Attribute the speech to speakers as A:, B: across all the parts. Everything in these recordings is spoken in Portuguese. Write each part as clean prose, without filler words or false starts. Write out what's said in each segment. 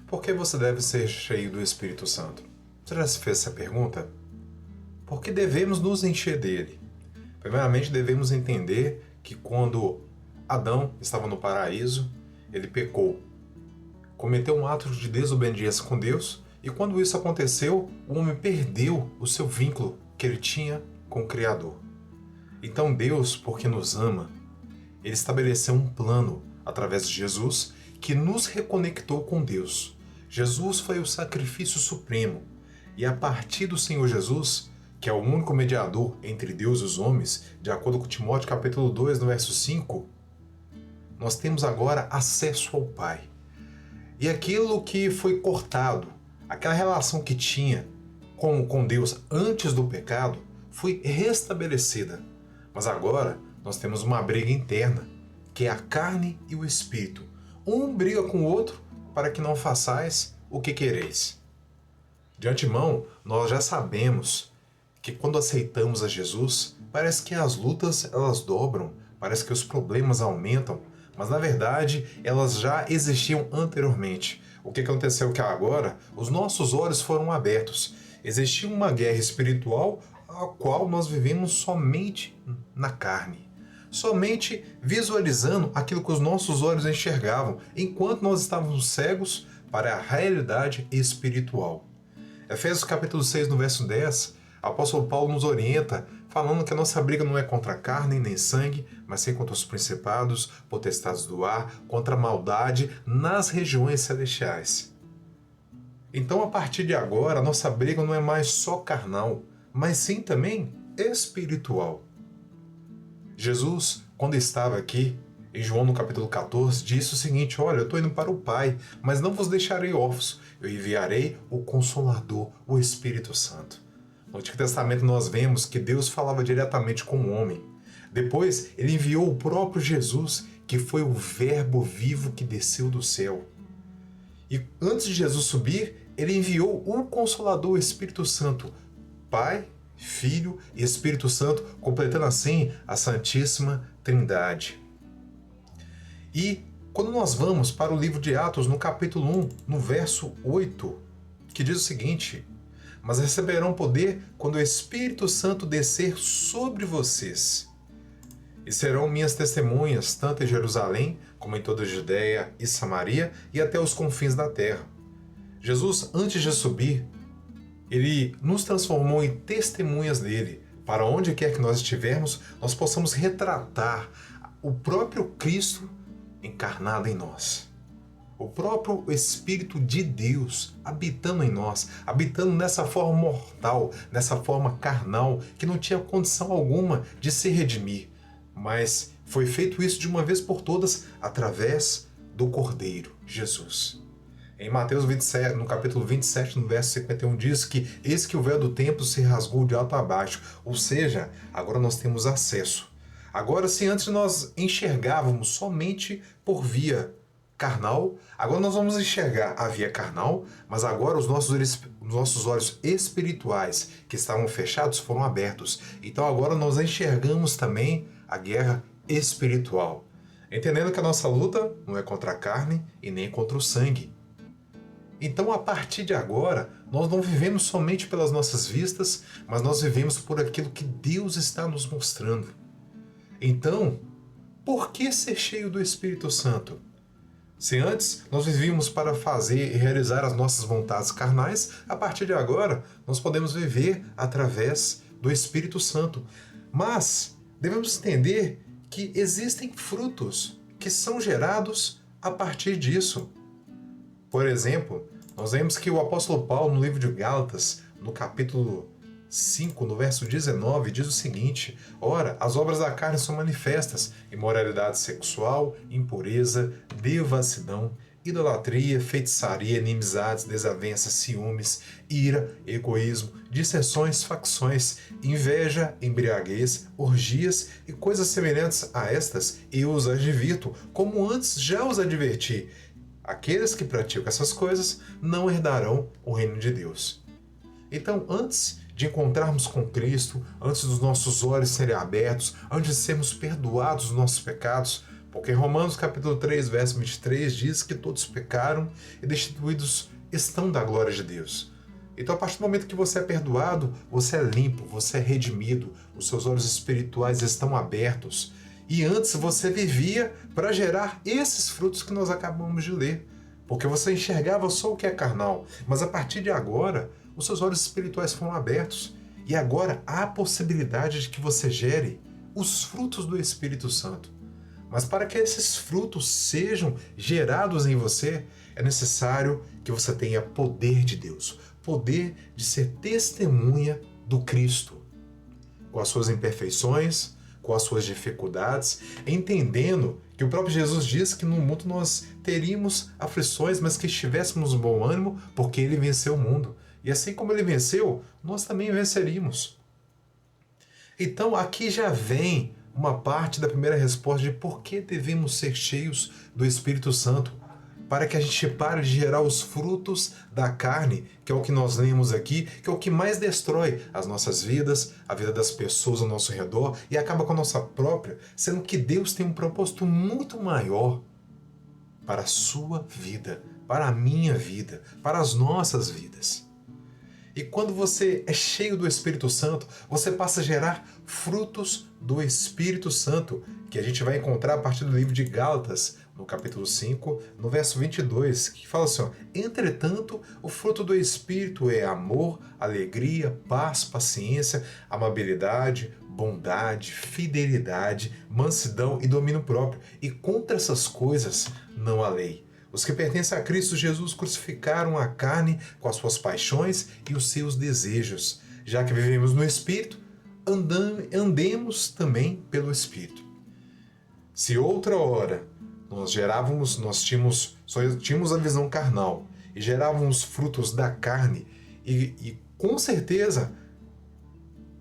A: Por que você deve ser cheio do Espírito Santo? Você já se fez essa pergunta? Porque devemos nos encher dele. Primeiramente, devemos entender que quando Adão estava no paraíso, ele pecou, cometeu um ato de desobediência com Deus, e quando isso aconteceu, o homem perdeu o seu vínculo que ele tinha com o Criador. Então Deus, porque nos ama, ele estabeleceu um plano através de Jesus que nos reconectou com Deus. Jesus foi o sacrifício supremo, e a partir do Senhor Jesus, que é o único mediador entre Deus e os homens, de acordo com Timóteo capítulo 2, no verso 5, nós temos agora acesso ao Pai. E aquilo que foi cortado, aquela relação que tinha com Deus antes do pecado, foi restabelecida. Mas agora nós temos uma briga interna, que é a carne e o espírito. Um briga com o outro para que não façais o que quereis. De antemão, nós já sabemos que quando aceitamos a Jesus, parece que as lutas elas dobram, parece que os problemas aumentam, mas na verdade elas já existiam anteriormente. O que aconteceu é que agora os nossos olhos foram abertos. Existia uma guerra espiritual a qual nós vivemos somente na carne, somente visualizando aquilo que os nossos olhos enxergavam, enquanto nós estávamos cegos para a realidade espiritual. Efésios capítulo 6, no verso 10, o apóstolo Paulo nos orienta, falando que a nossa briga não é contra a carne nem sangue, mas sim contra os principados, potestades do ar, contra a maldade nas regiões celestiais. Então, a partir de agora, a nossa briga não é mais só carnal, mas sim também espiritual. Jesus, quando estava aqui, em João no capítulo 14, disse o seguinte: olha, eu estou indo para o Pai, mas não vos deixarei órfãos, eu enviarei o Consolador, o Espírito Santo. No Antigo Testamento nós vemos que Deus falava diretamente com o homem. Depois ele enviou o próprio Jesus, que foi o Verbo vivo que desceu do céu. E antes de Jesus subir, ele enviou o Consolador, o Espírito Santo, Pai, Filho e Espírito Santo, completando assim a Santíssima Trindade. E quando nós vamos para o livro de Atos, no capítulo 1, no verso 8, que diz o seguinte: mas receberão poder quando o Espírito Santo descer sobre vocês. E serão minhas testemunhas, tanto em Jerusalém, como em toda a Judéia e Samaria, e até os confins da terra. Jesus, antes de subir, ele nos transformou em testemunhas dele, para onde quer que nós estivermos, nós possamos retratar o próprio Cristo encarnado em nós. O próprio Espírito de Deus habitando em nós, habitando nessa forma mortal, nessa forma carnal, que não tinha condição alguma de se redimir. Mas foi feito isso de uma vez por todas através do Cordeiro, Jesus. Em Mateus 27, no capítulo 27, no verso 51, diz que eis que o véu do templo se rasgou de alto a baixo. Ou seja, agora nós temos acesso. Agora, se antes nós enxergávamos somente por via carnal, agora nós vamos enxergar a via carnal, mas agora os nossos olhos espirituais que estavam fechados foram abertos. Então agora nós enxergamos também a guerra espiritual, entendendo que a nossa luta não é contra a carne e nem contra o sangue. Então, a partir de agora, nós não vivemos somente pelas nossas vistas, mas nós vivemos por aquilo que Deus está nos mostrando. Então, por que ser cheio do Espírito Santo? Se antes nós vivíamos para fazer e realizar as nossas vontades carnais, a partir de agora nós podemos viver através do Espírito Santo. Mas devemos entender que existem frutos que são gerados a partir disso. Por exemplo, nós vemos que o apóstolo Paulo, no livro de Gálatas, no capítulo 5, no verso 19, diz o seguinte: ora, as obras da carne são manifestas: imoralidade sexual, impureza, devassidão, idolatria, feitiçaria, inimizades, desavenças, ciúmes, ira, egoísmo, dissensões, facções, inveja, embriaguez, orgias e coisas semelhantes a estas, eu os advirto, como antes já os adverti. Aqueles que praticam essas coisas não herdarão o reino de Deus. Então, antes de encontrarmos com Cristo, antes dos nossos olhos serem abertos, antes de sermos perdoados dos nossos pecados, Porque Romanos capítulo 3, verso 23 diz que todos pecaram e destituídos estão da glória de Deus. Então, a partir do momento que você é perdoado, você é limpo, você é redimido, os seus olhos espirituais estão abertos. E antes você vivia para gerar esses frutos que nós acabamos de ler. Porque você enxergava só o que é carnal. Mas a partir de agora, os seus olhos espirituais foram abertos. E agora há a possibilidade de que você gere os frutos do Espírito Santo. Mas para que esses frutos sejam gerados em você, é necessário que você tenha poder de Deus. Poder de ser testemunha do Cristo. Com as suas imperfeições, com as suas dificuldades, entendendo que o próprio Jesus diz que no mundo nós teríamos aflições, mas que estivéssemos de bom ânimo, porque Ele venceu o mundo. E assim como Ele venceu, nós também venceríamos. Então aqui já vem uma parte da primeira resposta de por que devemos ser cheios do Espírito Santo, para que a gente pare de gerar os frutos da carne, que é o que nós lemos aqui, que é o que mais destrói as nossas vidas, a vida das pessoas ao nosso redor e acaba com a nossa própria, sendo que Deus tem um propósito muito maior para a sua vida, para a minha vida, para as nossas vidas. E quando você é cheio do Espírito Santo, você passa a gerar frutos do Espírito Santo, que a gente vai encontrar a partir do livro de Gálatas, no capítulo 5, no verso 22, que fala assim, ó, entretanto, o fruto do Espírito é amor, alegria, paz, paciência, amabilidade, bondade, fidelidade, mansidão e domínio próprio. E contra essas coisas não há lei. Os que pertencem a Cristo Jesus crucificaram a carne com as suas paixões e os seus desejos. Já que vivemos no Espírito, andemos também pelo Espírito. Se outra hora nós só tínhamos a visão carnal e gerávamos frutos da carne e com certeza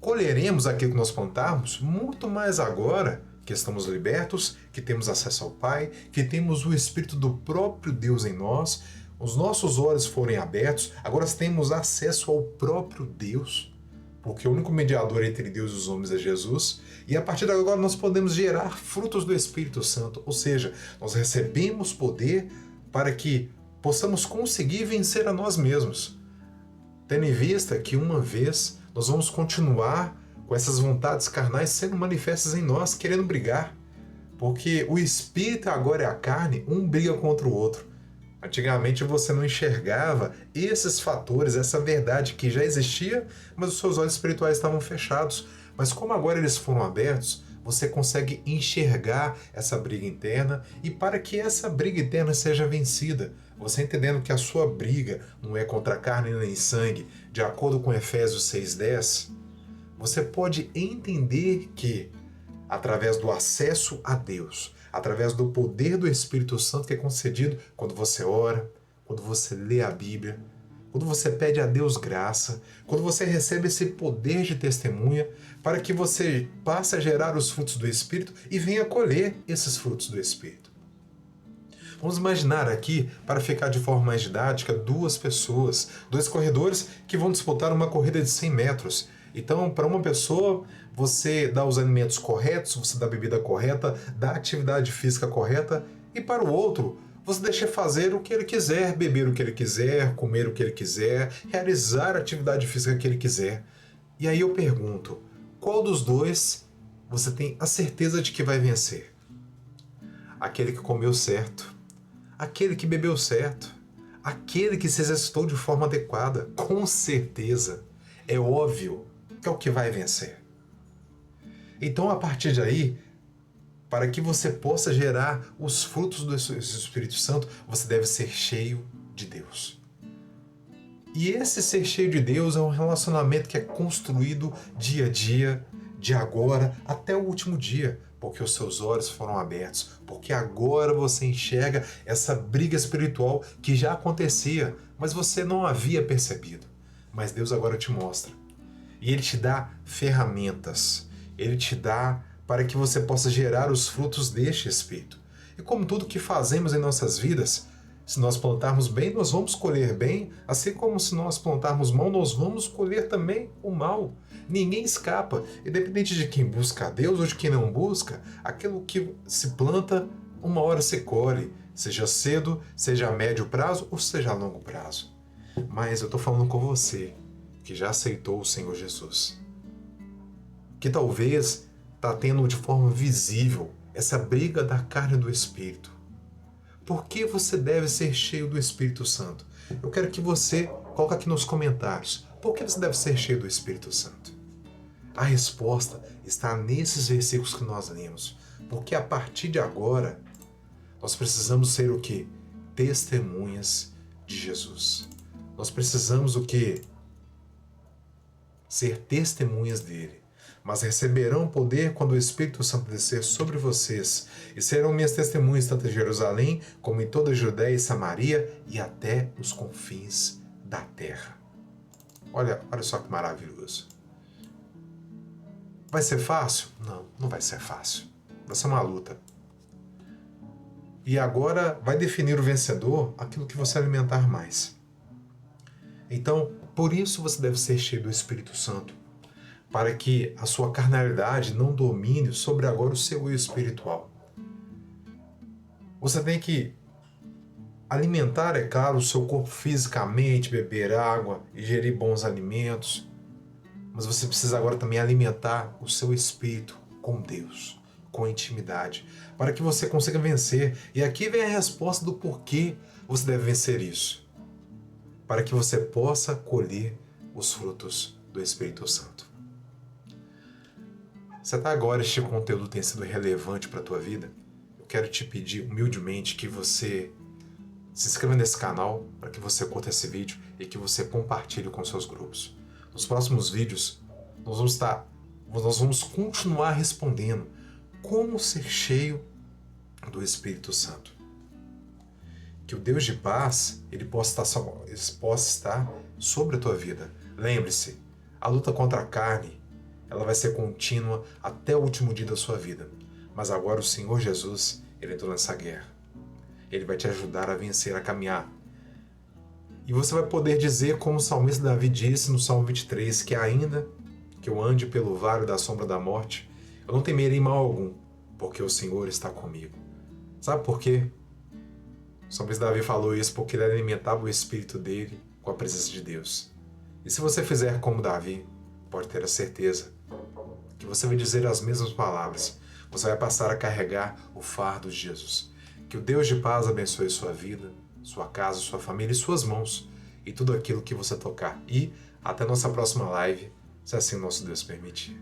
A: colheremos aquilo que nós plantarmos, muito mais agora que estamos libertos, que temos acesso ao Pai, que temos o Espírito do próprio Deus em nós, os nossos olhos forem abertos, agora temos acesso ao próprio Deus, porque o único mediador entre Deus e os homens é Jesus, e a partir de agora nós podemos gerar frutos do Espírito Santo, ou seja, nós recebemos poder para que possamos conseguir vencer a nós mesmos, tendo em vista que uma vez nós vamos continuar com essas vontades carnais sendo manifestas em nós, querendo brigar, porque o Espírito agora é a carne, um briga contra o outro. Antigamente você não enxergava esses fatores, essa verdade que já existia, mas os seus olhos espirituais estavam fechados. Mas como agora eles foram abertos, você consegue enxergar essa briga interna e para que essa briga interna seja vencida, você entendendo que a sua briga não é contra carne nem sangue, de acordo com Efésios 6:10, você pode entender que, através do acesso a Deus, através do poder do Espírito Santo que é concedido quando você ora, quando você lê a Bíblia, quando você pede a Deus graça, quando você recebe esse poder de testemunha, para que você passe a gerar os frutos do Espírito e venha colher esses frutos do Espírito. Vamos imaginar aqui, para ficar de forma mais didática, duas pessoas, dois corredores que vão disputar uma corrida de 100 metros. Então, para uma pessoa, você dá os alimentos corretos, você dá a bebida correta, dá a atividade física correta, e para o outro, você deixa fazer o que ele quiser, beber o que ele quiser, comer o que ele quiser, realizar a atividade física que ele quiser. E aí eu pergunto, qual dos dois você tem a certeza de que vai vencer? Aquele que comeu certo, aquele que bebeu certo, aquele que se exercitou de forma adequada, com certeza, é óbvio que é o que vai vencer. Então, a partir daí, para que você possa gerar os frutos do Espírito Santo, você deve ser cheio de Deus. E esse ser cheio de Deus é um relacionamento que é construído dia a dia, de agora até o último dia, porque os seus olhos foram abertos, porque agora você enxerga essa briga espiritual que já acontecia, mas você não havia percebido. Mas Deus agora te mostra. E Ele te dá ferramentas, Ele te dá para que você possa gerar os frutos deste Espírito. E como tudo que fazemos em nossas vidas, Se nós plantarmos bem, nós vamos colher bem, assim como se nós plantarmos mal, nós vamos colher também o mal. Ninguém escapa, independente de quem busca a Deus ou de quem não busca, aquilo que se planta, uma hora se colhe, seja cedo, seja a médio prazo ou seja a longo prazo. Mas eu estou falando com você, que já aceitou o Senhor Jesus, que talvez está tendo de forma visível essa briga da carne e do Espírito. Por que você deve ser cheio do Espírito Santo? Eu quero que você coloque aqui nos comentários. Por que você deve ser cheio do Espírito Santo? A resposta está nesses versículos que nós lemos. Porque a partir de agora, nós precisamos ser o quê? Testemunhas de Jesus. Nós precisamos o quê? Ser testemunhas dele. Mas receberão poder quando o Espírito Santo descer sobre vocês, e serão minhas testemunhas tanto em Jerusalém, como em toda a Judéia e Samaria, e até os confins da terra. Olha só que maravilhoso. Vai ser fácil? Não, não vai ser fácil. Vai ser uma luta. E agora vai definir o vencedor aquilo que você alimentar mais. Então, por isso você deve ser cheio do Espírito Santo, para que a sua carnalidade não domine sobre agora o seu eu espiritual. Você tem que alimentar, é claro, o seu corpo fisicamente, beber água, ingerir bons alimentos, mas você precisa agora também alimentar o seu espírito com Deus, com intimidade, para que você consiga vencer. E aqui vem a resposta do porquê você deve vencer isso. Para que você possa colher os frutos do Espírito Santo. Se até agora este conteúdo tem sido relevante para a tua vida, eu quero te pedir humildemente que você se inscreva nesse canal, para que você curta esse vídeo e que você compartilhe com seus grupos. Nos próximos vídeos, nós vamos continuar respondendo como ser cheio do Espírito Santo. Que o Deus de paz ele possa estar sobre a tua vida. Lembre-se, a luta contra a carne ela vai ser contínua até o último dia da sua vida. Mas agora o Senhor Jesus, ele entrou nessa guerra. Ele vai te ajudar a vencer, a caminhar. E você vai poder dizer, como o salmista Davi disse no Salmo 23, que ainda que eu ande pelo vale da sombra da morte, eu não temerei mal algum, porque o Senhor está comigo. Sabe por quê? O salmista Davi falou isso porque ele alimentava o espírito dele com a presença de Deus. E se você fizer como Davi, pode ter a certeza que você vai dizer as mesmas palavras. Você vai passar a carregar o fardo de Jesus. Que o Deus de paz abençoe sua vida, sua casa, sua família e suas mãos e tudo aquilo que você tocar. E até nossa próxima live, se assim nosso Deus permitir.